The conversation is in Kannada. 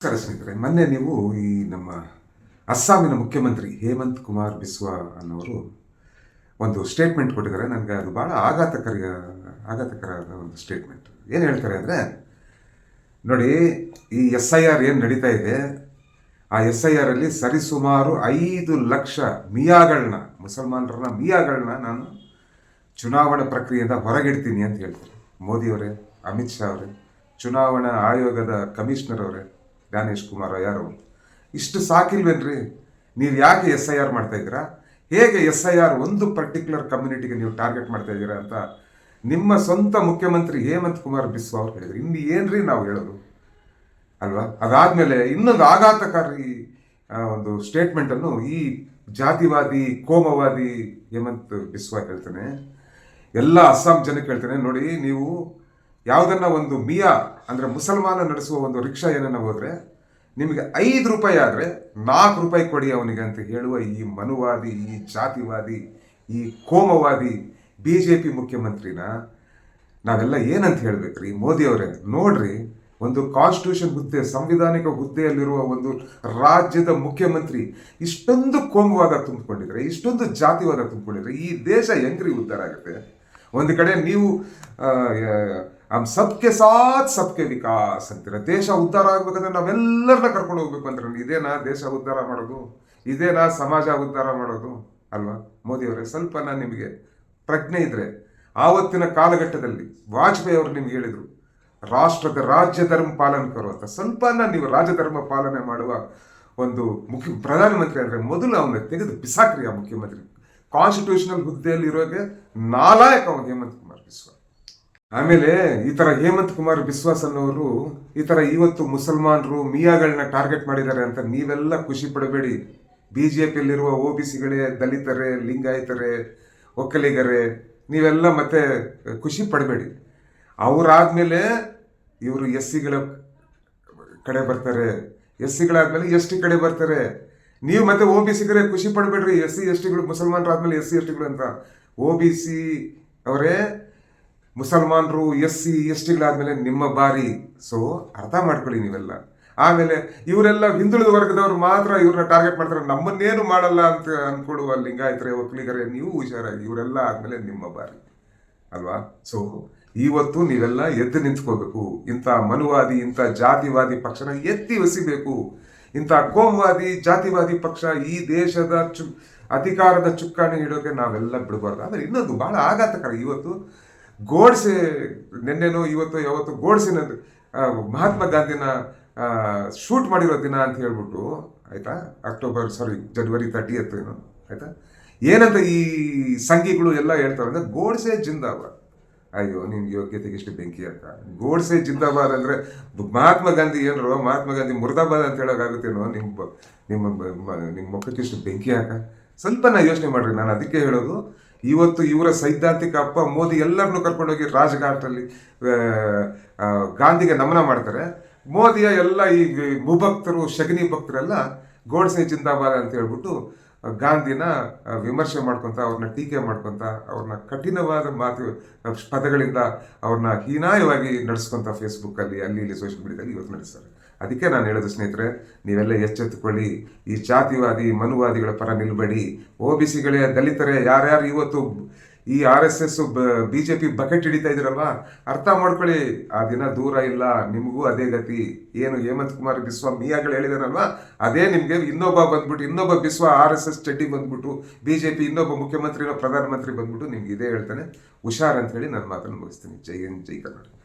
ನಮಸ್ಕಾರ ಸ್ನೇಹಿತರೆ, ಮೊನ್ನೆ ನೀವು ಈ ನಮ್ಮ ಅಸ್ಸಾಮಿನ ಮುಖ್ಯಮಂತ್ರಿ ಹೇಮಂತ್ ಕುಮಾರ್ ಬಿಸ್ವಾ ಅನ್ನೋರು ಒಂದು ಸ್ಟೇಟ್ಮೆಂಟ್ ಕೊಟ್ಟಿದ್ದಾರೆ. ನನಗೆ ಅದು ಭಾಳ ಆಘಾತಕರದ ಒಂದು ಸ್ಟೇಟ್ಮೆಂಟ್. ಏನು ಹೇಳ್ತಾರೆ ಅಂದರೆ, ನೋಡಿ, ಈ SIR ಏನು ನಡೀತಾ ಇದೆ, ಆ SIR ಅಲ್ಲಿ ಸರಿಸುಮಾರು 5 ಲಕ್ಷ ಮುಸಲ್ಮಾನರನ್ನ ಮಿಯಾಗಳನ್ನ ನಾನು ಚುನಾವಣಾ ಪ್ರಕ್ರಿಯೆಯಿಂದ ಹೊರಗಿಡ್ತೀನಿ ಅಂತ ಹೇಳ್ತಾರೆ. ಮೋದಿಯವರೇ, ಅಮಿತ್ ಶಾ ಅವರೇ, ಚುನಾವಣಾ ಆಯೋಗದ ಕಮಿಷನರ್ ಅವರೇ, ಜ್ಞಾನೇಶ್ ಕುಮಾರ್ ಯಾರು, ಇಷ್ಟು ಸಾಕಿಲ್ವೇನ್ರಿ? ನೀವು ಯಾಕೆ SIR ಮಾಡ್ತಾ ಇದ್ದೀರಾ? ಹೇಗೆ SIR ಒಂದು ಪರ್ಟಿಕ್ಯುಲರ್ ಕಮ್ಯುನಿಟಿಗೆ ನೀವು ಟಾರ್ಗೆಟ್ ಮಾಡ್ತಾ ಇದ್ದೀರಾ ಅಂತ ನಿಮ್ಮ ಸ್ವಂತ ಮುಖ್ಯಮಂತ್ರಿ ಹೇಮಂತ್ ಕುಮಾರ್ ಬಿಸ್ವಾ ಅವ್ರು ಹೇಳಿದ್ರು. ಇನ್ನು ಏನ್ರಿ ನಾವು ಹೇಳೋದು ಅಲ್ವಾ? ಅದಾದಮೇಲೆ ಇನ್ನೊಂದು ಆಘಾತಕಾರಿ ಒಂದು ಸ್ಟೇಟ್ಮೆಂಟನ್ನು ಈ ಜಾತಿವಾದಿ ಕೋಮವಾದಿ ಹೇಮಂತ್ ಬಿಸ್ವಾ ಹೇಳ್ತಾನೆ. ಎಲ್ಲ ಅಸ್ಸಾಂ ಜನಕ್ಕೆ ಹೇಳ್ತಾನೆ, ನೋಡಿ, ನೀವು ಯಾವುದನ್ನ ಒಂದು ಮಿಯಾ ಅಂದರೆ ಮುಸಲ್ಮಾನ ನಡೆಸುವ ಒಂದು ರಿಕ್ಷಾ ಏನನ್ನ ಹೋದರೆ ನಿಮಗೆ 5 ರೂಪಾಯಿ ಆದರೆ 4 ರೂಪಾಯಿ ಕೊಡಿ ಅವನಿಗೆ ಅಂತ ಹೇಳುವ ಈ ಮನುವಾದಿ, ಈ ಜಾತಿವಾದಿ, ಈ ಕೋಮವಾದಿ BJP ಮುಖ್ಯಮಂತ್ರಿನ ನಾವೆಲ್ಲ ಏನಂತ ಹೇಳ್ಬೇಕ್ರಿ? ಮೋದಿಯವರೇ, ನೋಡ್ರಿ, ಒಂದು ಕಾನ್ಸ್ಟಿಟ್ಯೂಷನ್ ಹುದ್ದೆ, ಸಂವಿಧಾನಿಕ ಹುದ್ದೆಯಲ್ಲಿರುವ ಒಂದು ರಾಜ್ಯದ ಮುಖ್ಯಮಂತ್ರಿ ಇಷ್ಟೊಂದು ಕೋಮವಾದ ತುಂಬಿಕೊಂಡಿದ್ರೆ, ಇಷ್ಟೊಂದು ಜಾತಿವಾದ ತುಂಬಿಕೊಂಡಿದ್ರೆ ಈ ದೇಶ ಹೆಂಗ್ರಿ ಉದ್ಧಾರ ಆಗುತ್ತೆ? ಒಂದು ಕಡೆ ನೀವು ಸಬ್ಕೆ ಸಾಥ್ ಸಬ್ಕೆ ವಿಕಾಸ್ ಅಂತೀರ. ದೇಶ ಉದ್ಧಾರ ಆಗ್ಬೇಕಂದ್ರೆ ನಾವೆಲ್ಲರನ್ನ ಕರ್ಕೊಂಡು ಹೋಗ್ಬೇಕು ಅಂದ್ರೆ ಇದೇನಾ ದೇಶ ಉದ್ಧಾರ ಮಾಡೋದು? ಇದೇನಾ ಸಮಾಜ ಉದ್ಧಾರ ಮಾಡೋದು? ಅಲ್ವಾ? ಮೋದಿಯವರೇ, ಸ್ವಲ್ಪ ನಿಮಗೆ ಪ್ರಜ್ಞೆ ಇದ್ರೆ, ಆವತ್ತಿನ ಕಾಲಘಟ್ಟದಲ್ಲಿ ವಾಜಪೇಯಿ ಅವರು ನಿಮ್ಗೆ ಹೇಳಿದ್ರು, ರಾಜ್ಯ ಧರ್ಮ ಪಾಲನೆ ಕರು ಅಂತ. ಸ್ವಲ್ಪ ನೀವು ರಾಜಧರ್ಮ ಪಾಲನೆ ಮಾಡುವ ಒಂದು ಪ್ರಧಾನಮಂತ್ರಿ ಅಂದರೆ ಮೊದಲು ಅವನ್ನ ತೆಗೆದು ಬಿಸಾಕ್ರಿ. ಆ ಮುಖ್ಯಮಂತ್ರಿ ಕಾನ್ಸ್ಟಿಟ್ಯೂಷನಲ್ ಹುದ್ದೆಯಲ್ಲಿ ಇರೋಗೆ ನಾಲಾಯಕ ಹೇಮಂತ್ ಕುಮಾರ್ ಬಿಸ್ವಾ. ಆಮೇಲೆ ಈ ತರ ಹೇಮಂತ್ ಕುಮಾರ್ ಬಿಸ್ವಾಸ್ ಅನ್ನೋರು ಈ ತರ ಇವತ್ತು ಮುಸಲ್ಮಾನರು ಮಿಯಾಗಳನ್ನ ಟಾರ್ಗೆಟ್ ಮಾಡಿದ್ದಾರೆ ಅಂತ ನೀವೆಲ್ಲ ಖುಷಿ ಪಡಬೇಡಿ. BJPಯಲ್ಲಿರುವ OBCಗಳೇ, ದಲಿತರೇ, ಲಿಂಗಾಯತರೇ, ಒಕ್ಕಲಿಗರೇ, ನೀವೆಲ್ಲ ಮತ್ತೆ ಖುಷಿ ಪಡಬೇಡಿ. ಅವರಾದ್ಮೇಲೆ ಇವರು SCಗಳ ಕಡೆ ಬರ್ತಾರೆ, SCಗಳಾದ್ಮೇಲೆ ST ಕಡೆ ಬರ್ತಾರೆ. ನೀವು ಮತ್ತೆ OBCಗರೇ ಖುಷಿ ಪಡಬೇಡ್ರಿ. SC STಗಳು ಮುಸಲ್ಮಾನರಾದ್ಮೇಲೆ SC STಗಳು ಅಂತ. OBC ಅವರೇ ಮುಸಲ್ಮಾನರು, SC STಗಳಾದ್ಮೇಲೆ ನಿಮ್ಮ ಬಾರಿ. ಸೊ ಅರ್ಥ ಮಾಡ್ಕೊಳ್ಳಿ ನೀವೆಲ್ಲ. ಆಮೇಲೆ ಇವರೆಲ್ಲ ಹಿಂದುಳಿದ ವರ್ಗದವ್ರು ಮಾತ್ರ ಇವ್ರನ್ನ ಟಾರ್ಗೆಟ್ ಮಾಡ್ತಾರೆ, ನಮ್ಮನ್ನೇನು ಮಾಡಲ್ಲ ಅಂತ ಅನ್ಕೊಡುವ ಲಿಂಗಾಯತರೇ, ಒಕ್ಕಲಿಗರೇ, ನೀವು ಹುಷಾರಾಗಿ, ಇವರೆಲ್ಲ ಆದ್ಮೇಲೆ ನಿಮ್ಮ ಬಾರಿ ಅಲ್ವಾ? ಸೊ ಇವತ್ತು ನೀವೆಲ್ಲ ಎದ್ದು ನಿಂತ್ಕೋಬೇಕು. ಇಂಥ ಮನುವಾದಿ, ಇಂಥ ಜಾತಿವಾದಿ ಪಕ್ಷನ ಎತ್ತಿ ಒಸಿಬೇಕು. ಇಂಥ ಕೋಮವಾದಿ, ಜಾತಿವಾದಿ ಪಕ್ಷ ಈ ದೇಶದ ಅಧಿಕಾರದ ಚುಕ್ಕಾಣಿ ಹಿಡೋಕೆ ನಾವೆಲ್ಲ ಬಿಡಬಾರ್ದು. ಆಮೇಲೆ ಇನ್ನೊಂದು ಬಹಳ ಆಘಾತಕರ, ಇವತ್ತು ಗೋಡ್ಸೆ, ನಿನ್ನೆನೋ ಯಾವತ್ತು ಗೋಡ್ಸೆನ ಮಹಾತ್ಮ ಗಾಂಧಿನ ಶೂಟ್ ಮಾಡಿರೋ ದಿನ ಅಂತ ಹೇಳ್ಬಿಟ್ಟು, ಆಯ್ತಾ, ಜನವರಿ 30 ಏನೋ, ಆಯ್ತಾ, ಏನಂತ ಈ ಸಂಘಿಗಳು ಎಲ್ಲ ಹೇಳ್ತಾರೆ ಅಂದ್ರೆ ಗೋಡ್ಸೆ ಜಿಂದಾಬಾದ್. ಅಯ್ಯೋ, ನಿಮ್ ಯೋಗ್ಯತೆಗೆ ಇಷ್ಟು ಬೆಂಕಿ ಅಕ್ಕ. ಗೋಡ್ಸೆ ಜಿಂದಾಬಾದ್ ಅಂದ್ರೆ ಮಹಾತ್ಮ ಗಾಂಧಿ ಏನರೋ, ಮಹಾತ್ಮ ಗಾಂಧಿ ಮುರ್ದಾಬಾದ್ ಅಂತ ಹೇಳೋಕ್ಕಾಗುತ್ತೇನೋ? ನಿಮ್ಮ ಮುಖಕ್ಕೆ ಇಷ್ಟು ಬೆಂಕಿ ಹಾಕ. ಸ್ವಲ್ಪ ಯೋಚನೆ ಮಾಡ್ರಿ. ನಾನು ಅದಕ್ಕೆ ಹೇಳೋದು, ಇವತ್ತು ಇವರ ಸೈದ್ಧಾಂತಿಕ ಅಪ್ಪ ಮೋದಿ ಎಲ್ಲರನ್ನೂ ಕರ್ಕೊಂಡೋಗಿ ರಾಜಘಾಟಲ್ಲಿ ಗಾಂಧಿಗೆ ನಮನ ಮಾಡ್ತಾರೆ. ಮೋದಿಯ ಎಲ್ಲ ಈ ಮುಭಕ್ತರು, ಶಗನಿ ಭಕ್ತರೆಲ್ಲ ಗೋಡ್ಸೆ ಜಿಂದಾಬಾದ್ ಅಂತ ಹೇಳ್ಬಿಟ್ಟು ಗಾಂಧಿನ ವಿಮರ್ಶೆ ಮಾಡ್ಕೊತ, ಅವ್ರನ್ನ ಟೀಕೆ ಮಾಡ್ಕೊತ, ಅವ್ರನ್ನ ಕಠಿಣವಾದ ಪದಗಳಿಂದ ಅವ್ರನ್ನ ಹೀನಾಯವಾಗಿ ನಡೆಸ್ಕೊಂತ ಫೇಸ್ಬುಕ್ಕಲ್ಲಿ, ಅಲ್ಲಿ ಇಲ್ಲಿ ಸೋಷಿಯಲ್ ಮೀಡಿಯಾದಲ್ಲಿ ಇವತ್ತು ನಡೆಸ್ತಾರೆ. ಅದಕ್ಕೆ ನಾನು ಹೇಳೋದು ಸ್ನೇಹಿತರೆ, ನೀವೆಲ್ಲ ಎಚ್ಚೆತ್ತುಕೊಳ್ಳಿ. ಈ ಜಾತಿವಾದಿ ಮನುವಾದಿಗಳ ಪರ ನಿಲ್ಬೇಡಿ. OBCಗಳೇ, ದಲಿತರೇ, ಯಾರ್ಯಾರು ಇವತ್ತು ಈ RSS BJP ಬಕೆಟ್ ಹಿಡಿತಾ ಇದ್ದೀರಲ್ವಾ, ಅರ್ಥ ಮಾಡ್ಕೊಳ್ಳಿ. ಆ ದಿನ ದೂರ ಇಲ್ಲ, ನಿಮಗೂ ಅದೇ ಗತಿ. ಏನು ಹೇಮಂತ್ ಕುಮಾರ್ ಬಿಸ್ವಾ ಮಿಯಾಗಳು ಹೇಳಿದಾರಲ್ವಾ, ಅದೇ ನಿಮಗೆ ಇನ್ನೊಬ್ಬ ಬಿಸ್ವಾ RSS ಚಡ್ಡಿ ಬಂದ್ಬಿಟ್ಟು BJP ಇನ್ನೊಬ್ಬ ಮುಖ್ಯಮಂತ್ರಿ, ಪ್ರಧಾನಮಂತ್ರಿ ಬಂದ್ಬಿಟ್ಟು ನಿಮ್ಗೆ ಇದೇ ಹೇಳ್ತಾನೆ. ಹುಷಾರ್ ಅಂತ ಹೇಳಿ ನನ್ನ ಮಾತನ್ನು ಮುಗಿಸ್ತೀನಿ. ಜೈ ಹಿಂದ್, ಜೈ ಕರ್ನಾಟಕ.